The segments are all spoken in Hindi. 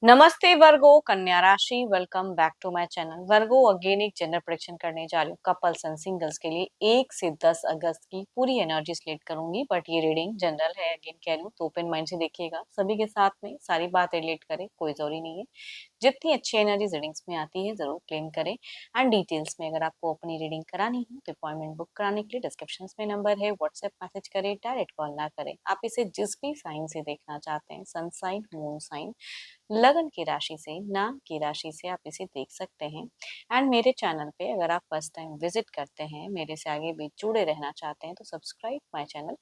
नमस्ते वर्गो, कन्या राशि। Welcome back to my channel. Virgo again एक जेंडर प्रेडिक्शन करने जा रही हूँ कपल्स एंड सिंगल्स के लिए 1 से 10 अगस्त की पूरी एनर्जी लेट करूंगी, बट ये रीडिंग जनरल है। अगेन कह रही हूँ तो ओपन माइंड से देखिएगा, सभी के साथ में सारी बात रिलेट करे, कोई जरूरी नहीं है। जितनी अच्छी एनर्जी रीडिंग्स में आती है जरूर क्लेम करें। एंड डिटेल्स में अगर आपको अपनी रीडिंग करानी हो तो अपॉइंटमेंट बुक कराने के लिए डिस्क्रिप्शन में नंबर है, व्हाट्सएप मैसेज करें, डायरेक्ट कॉल ना करें। आप इसे जिस भी साइन से देखना चाहते हैं, सन साइन, मून साइन, लगन की राशि से, नाम की राशि से आप इसे देख सकते हैं। एंड मेरे चैनल पे अगर आप फर्स्ट टाइम विजिट करते हैं, मेरे से आगे भी जुड़े रहना चाहते हैं, तो subscribe my channel,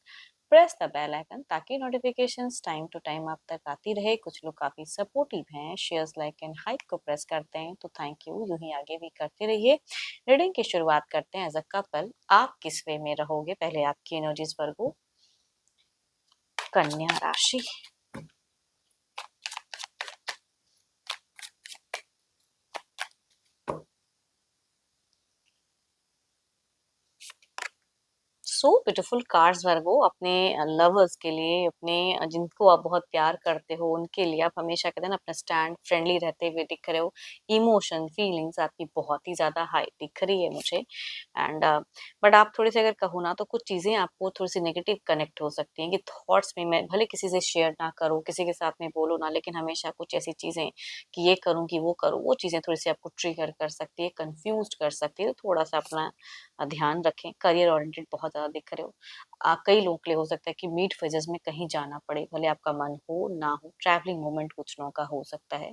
press the bell icon, ताकि नोटिफिकेशंस टाइम टू टाइम आप तक आती रहे। कुछ लोग काफी सपोर्टिव हैं, शेयर्स, लाइक एंड हाइप को प्रेस करते हैं, तो थैंक यू। यूं ही आगे भी करते रहिए। रीडिंग की शुरुआत करते हैं। एज अ कपल आप किस वे में रहोगे, पहले आपकी एनर्जीज वर्गो। कन्या राशि, सो ब्यूटीफुल कार्ड्स वर्गो। अपने लवर्स के लिए, अपने जिनको आप बहुत प्यार करते हो, उनके लिए आप हमेशा कहते हैं ना अपना स्टैंड फ्रेंडली रहते हुए दिख रहे हो। इमोशन, फीलिंग्स आपकी बहुत ही ज्यादा हाई दिख रही है मुझे। एंड बट आप थोड़े से अगर कहो ना, तो कुछ चीजें आपको थोड़ी सी नेगेटिव कनेक्ट हो सकती हैं कि थॉट्स में, मैं भले किसी से शेयर ना करूँ, किसी के साथ में बोलो ना, लेकिन हमेशा कुछ ऐसी चीजें कि ये करूँ कि वो करूँ, वो चीजें थोड़ी सी आपको ट्रिगर कर सकती है, कंफ्यूज कर सकती है। तो थोड़ा सा अपना ध्यान रखें। करियर ओरिएंटेड बहुत ज्यादा दिख रहे हो। कई लोगों के लिए हो सकता है कि मिड फेजेस में कहीं जाना पड़े, भले आपका मन हो ना हो। ट्रैवलिंग मोमेंट कुछ लोगों का हो सकता है।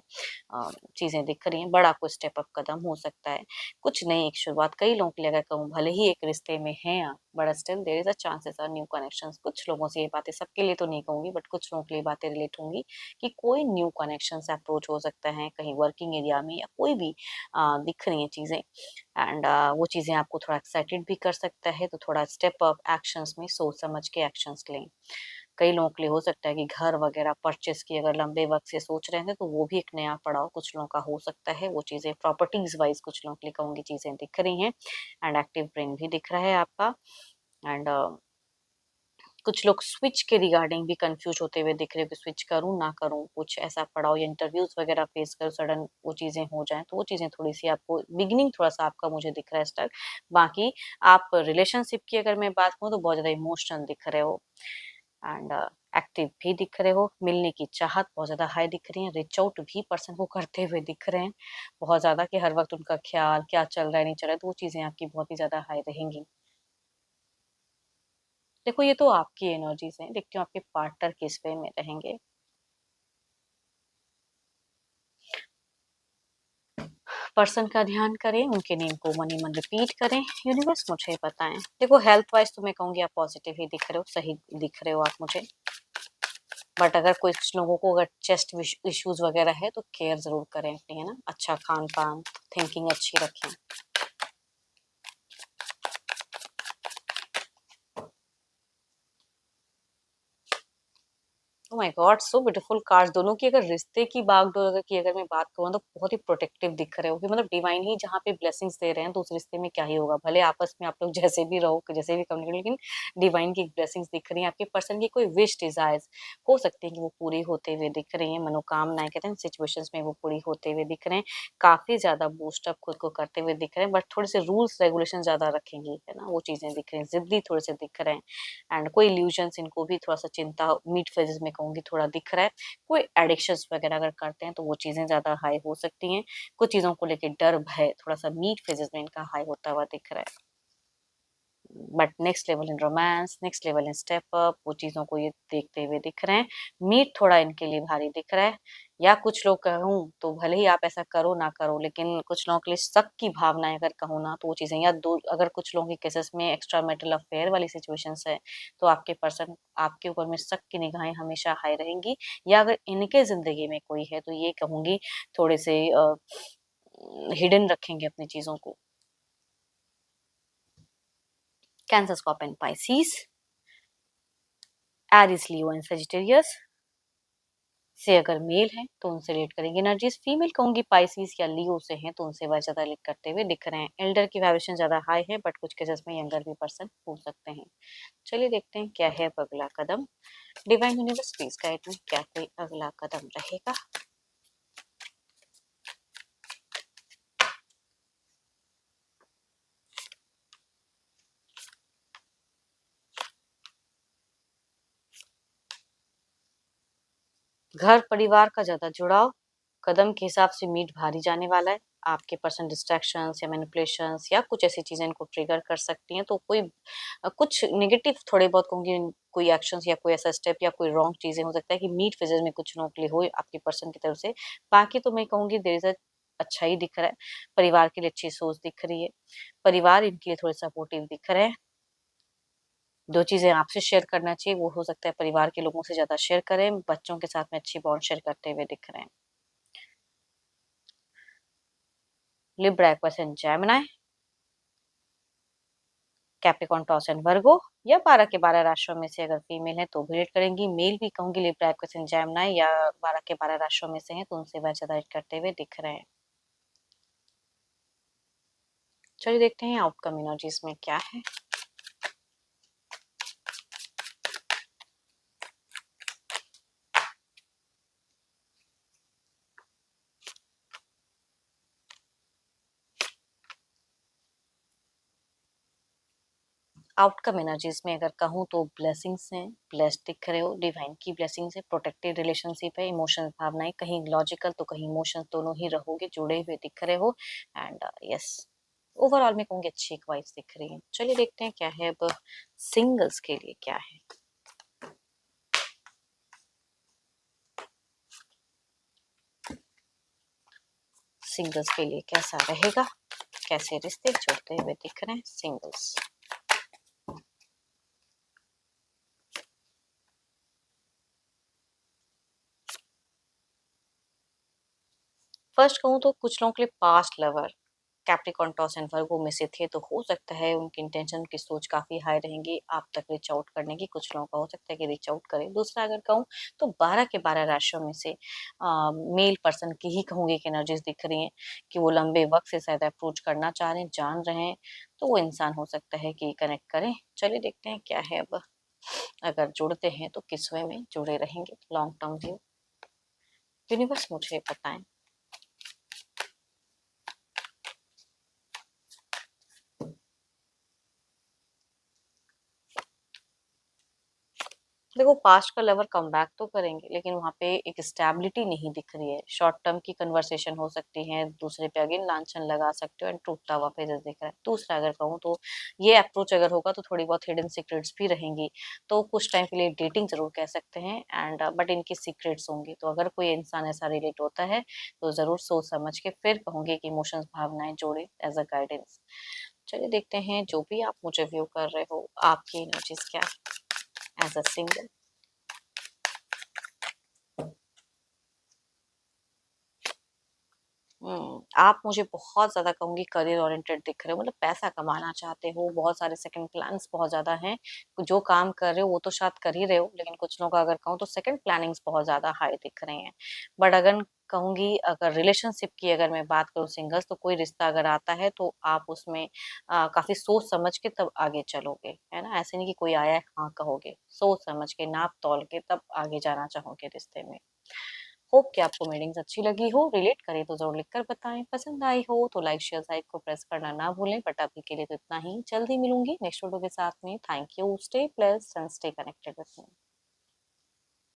चीजें दिख रही हैं, बड़ा कोई स्टेप अप कदम हो सकता है। कुछ नई एक शुरुआत कई लोगों के लिए, अगर कहूँ भले ही एक रिश्ते में हैं आप, but still there is a chances of new connections. कुछ लोगों से ये बातें, सबके लिए तो नहीं कहूंगी, बट कुछ लोगों के लिए बातें रिलेट होंगी कि कोई न्यू कनेक्शन से अप्रोच हो सकता है, कहीं वर्किंग एरिया में या कोई भी दिख रही है चीजें। एंड वो चीज़ें आपको थोड़ा एक्साइटेड भी कर सकता है, तो थोड़ा स्टेप अप एक्शंस में सोच समझ के एक्शंस लें। कई लोगों के लिए हो सकता है कि घर वगैरह परचेस की अगर लंबे वक्त से सोच रहे हैं, तो वो भी एक नया पड़ाव कुछ लोगों का हो सकता है। वो चीज़ें प्रॉपर्टीज वाइज कुछ लोगों के लिए कहूँगी चीज़ें दिख रही हैं। एंड एक्टिव ब्रेन भी दिख रहा है आपका। एंड कुछ लोग स्विच के रिगार्डिंग भी कंफ्यूज होते हुए दिख रहे हो कि स्विच करूँ ना करूँ, कुछ ऐसा पड़ाव या इंटरव्यूज वगैरह फेस करो, सडन वो चीजें हो जाएं, तो वो चीजें थोड़ी सी आपको बिगिनिंग थोड़ा सा आपका मुझे दिख रहा है स्टार्ट। बाकी आप रिलेशनशिप की अगर मैं बात करूँ, तो बहुत ज्यादा इमोशनल दिख रहे हो। एंड एक्टिव भी दिख रहे हो। मिलने की चाहत बहुत ज्यादा हाई दिख रही है। रिच आउट भी पर्सन को करते हुए दिख रहे हैं बहुत ज्यादा, कि हर वक्त उनका ख्याल क्या चल रहा है नहीं चल रहा है, तो वो चीजें आपकी बहुत ही ज्यादा हाई रहेंगी। देखो, ये तो आपकी एनर्जीज हैं, देखती हूँ आपके पार्टनर किस वे में रहेंगे। पर्सन का ध्यान करें, उनके नेम को मन ही मन रिपीट करें। यूनिवर्स मुझे बताएं। देखो, हेल्थ वाइज तो मैं कहूंगी आप पॉजिटिव ही दिख रहे हो, सही दिख रहे हो आप मुझे। बट अगर कुछ लोगों को अगर चेस्ट इश्यूज वगैरह है, तो केयर जरूर करें अपनी, है ना। अच्छा खान पान, थिंकिंग अच्छी रखें। Oh my God, so beautiful cards दोनों की। अगर रिश्ते की बागडोर की अगर मैं बात करूँ, तो बहुत ही प्रोटेक्टिव दिख रहे हो, कि मतलब डिवाइन ही जहाँ पे ब्लेसिंग्स दे रहे हैं, तो उस रिश्ते में क्या ही होगा। भले आपस में आप लोग जैसे भी रहो, जैसे भी कम्युनिकेट, लेकिन डिवाइन की ब्लेसिंग्स दिख रही हैं। आपके पर्सन की कोई विश डिजायर्स हो सकती है कि वो पूरी होते हुए दिख रही है। मनोकामनाएं कहते हैं सिचुएशंस में, वो पूरी होते हुए दिख रहे हैं। काफी ज्यादा बूस्ट अप खुद को करते हुए दिख रहे हैं, बट थोड़े से रूल्स रेगुलेशन ज्यादा रखेंगी, है ना। वो चीजें दिख रही हैं, जिद्दी थोड़े से दिख रहे हैं। एंड कोई इल्यूजन्स, इनको भी थोड़ा सा चिंता मिड फेजेस में कहूंगी थोड़ा दिख रहा है। कोई एडिक्शंस वगैरह अगर करते हैं, तो वो चीजें ज्यादा हाई हो सकती हैं। कुछ चीजों को लेके डर भय थोड़ा सा मिड फेजेस में इनका हाई होता हुआ दिख रहा है। But next level in romance, next level in step up, वो चीजों को ये देखते हुए दिख रहे हैं। मीट थोड़ा इनके लिए भारी दिख रहा है। या कुछ लोग कहूँ तो भले ही आप ऐसा करो ना करो, लेकिन कुछ लोगों के लिए शक की भावनाएं अगर कहूँ ना, तो वो चीजें, या दो अगर कुछ लोगों के केसेस में एक्स्ट्रा मैरिटल अफेयर वाली सिचुएशंस है, तो आपके पर्सन आपके ऊपर में शक की निगाहें हमेशा हाई रहेंगी। या अगर इनके जिंदगी में कोई है, तो ये कहूंगी थोड़े से हिडन रखेंगे अपनी चीजों को। Cancer, Scorpion, Pisces, Aries, Leo and Sagittarius से अगर मेल है, तो उनसे रिलेट करेंगे एनर्जीज। फीमेल कहूंगी पाइसिस या लियो से हैं, तो उनसे वह ज्यादा रिलेट करते हुए दिख रहे हैं। एल्डर की वाइब्रेशन ज्यादा हाई है, बट कुछ केसेस में यंगर भी पर्सन हो सकते हैं। चलिए देखते हैं क्या है अब अगला कदम। डिवाइन यूनिवर्स प्लीज गाइड में, क्या कोई अगला कदम रहेगा। घर परिवार का ज्यादा जुड़ाव, कदम के हिसाब से मीट भारी जाने वाला है। आपके पर्सनल डिस्ट्रैक्शंस या मैनिपुलेशंस या कुछ ऐसी चीजें इनको ट्रिगर कर सकती हैं, तो कोई कुछ नेगेटिव थोड़े बहुत कहूंगी, कोई एक्शंस या कोई ऐसा स्टेप या कोई रॉन्ग चीजें हो सकता है कि मीट फेजेस में कुछ लोगों के लिए हो आपके पर्सन की तरफ से। बाकी तो मैं कहूंगी देयर इज अच्छा ही दिख रहा है। परिवार के लिए अच्छी सोच दिख रही है, परिवार इनके लिए थोड़े सपोर्टिव दिख रहे हैं। दो चीजें आपसे शेयर करना चाहिए, वो हो सकता है परिवार के लोगों से ज्यादा शेयर करें, बच्चों के साथ में अच्छी बॉन्ड शेयर करते हुए दिख रहे हैं। Libra Aquarius Gemini, Capricorn toss and वर्गो, या 12 के 12 राशियों में से अगर फीमेल है तो भी रेट करेंगी, मेल भी कहूंगी लिब्रा एक्वेरियस जेमिनी या 12 के 12 राशियों में से हैं तो उनसे वह ज्यादा रेट करते हुए दिख रहे हैं। चलिए देखते हैं आउटकम एनर्जीज में क्या है। आउटकम एनर्जीज में अगर कहूँ तो ब्लेसिंग्स हैं, ब्लेस्ड दिख रहे हो, डिवाइन की ब्लेसिंग्स है, प्रोटेक्टेड रिलेशनशिप है, इमोशंस भावनाएं कहीं लॉजिकल तो कहीं इमोशंस दोनों ही रहोगे, जुड़े हुए दिख रहे हो। एंड यस, ओवरऑल में कहूंगी अच्छी एक वाइब्स दिख रही है। चलिए देखते हैं क्या है अब सिंगल्स के लिए क्या है। सिंगल्स के लिए कैसा रहेगा, कैसे रिश्ते जुड़ते हुए दिख रहे हैं सिंगल्स। फर्स्ट कहूँ तो कुछ लोगों के लिए past lover Capricorn toss and वर्गो में से थे तो हो सकता है उनकी इंटेंशन की सोच काफी हाई रहेंगी आप तक रीच आउट करने की, कुछ लोगों का हो सकता है कि रीच आउट करें। दूसरा अगर कहूँ तो 12 के 12 राशियों में से मेल पर्सन की ही कहूंगी कि एनर्जीज दिख रही हैं कि वो लंबे वक्त से शायद अप्रोच करना चाह रहे हैं, जान रहे हैं, तो वो इंसान हो सकता है कि कनेक्ट करें। चलिए देखते हैं क्या है अब, अगर जुड़ते हैं तो किस वे में जुड़े रहेंगे लॉन्ग टर्म व्यू। यूनिवर्स मुझे बताएं। देखो पास्ट का लवर कम बैक तो करेंगे लेकिन वहां पे एक स्टेबिलिटी नहीं दिख रही है। शॉर्ट टर्म की कन्वर्सेशन हो सकती है, दूसरे पे अगेन लांछन लगा सकते हो एंड टूटता हुआ फेजेस दिख रहा है। दूसरा अगर कहूँ तो ये अप्रोच अगर होगा तो थोड़ी बहुत हिडन सीक्रेट्स भी रहेंगी, तो कुछ टाइम के लिए डेटिंग जरूर कह सकते हैं एंड बट इनकी सीक्रेट्स होंगी। तो अगर कोई इंसान ऐसा रिलेट होता है तो जरूर सोच समझ के फिर कहूंगी कि इमोशंस भावनाएं जोड़े एज अ गाइडेंस। चलिए देखते हैं जो भी आप मुझे व्यू कर रहे हो आपकी एनर्जीज क्या है एज अ सिंगल। आप मुझे बहुत ज़्यादा कहूँगी करियर ओरिएंटेड दिख रहे हो, मतलब पैसा कमाना चाहते हो, बहुत सारे सेकंड प्लान्स बहुत ज़्यादा हैं। जो काम कर रहे हो वो तो शायद कर ही रहे हो, लेकिन कुछ लोगों का अगर कहूँ तो सेकंड प्लानिंग्स बहुत ज़्यादा हाई दिख रहे हैं। बट अगर कहूँगी अगर रिलेशनशिप की अगर मैं बात करूँ सिंगल्स, तो कोई रिश्ता अगर आता है तो आप उसमें काफ़ी सोच समझ के तब आगे चलोगे, है ना? ऐसे नहीं कि कोई आया है हाँ कहोगे, सोच समझ के नाप-तौल के तब आगे जाना चाहोगे रिश्ते में। होप कि आपको मीटिंग्स अच्छी लगी हो, रिलेट करे तो ज़रूर लिखकर बताएँ। पसंद आई हो तो लाइक, शेयर, साइड को प्रेस करना ना भूलें। बट अभी के लिए तो इतना ही। जल्द ही मिलूँगी नेक्स्ट वीडियो के साथ में। Thank you. Stay blessed and stay connected with me.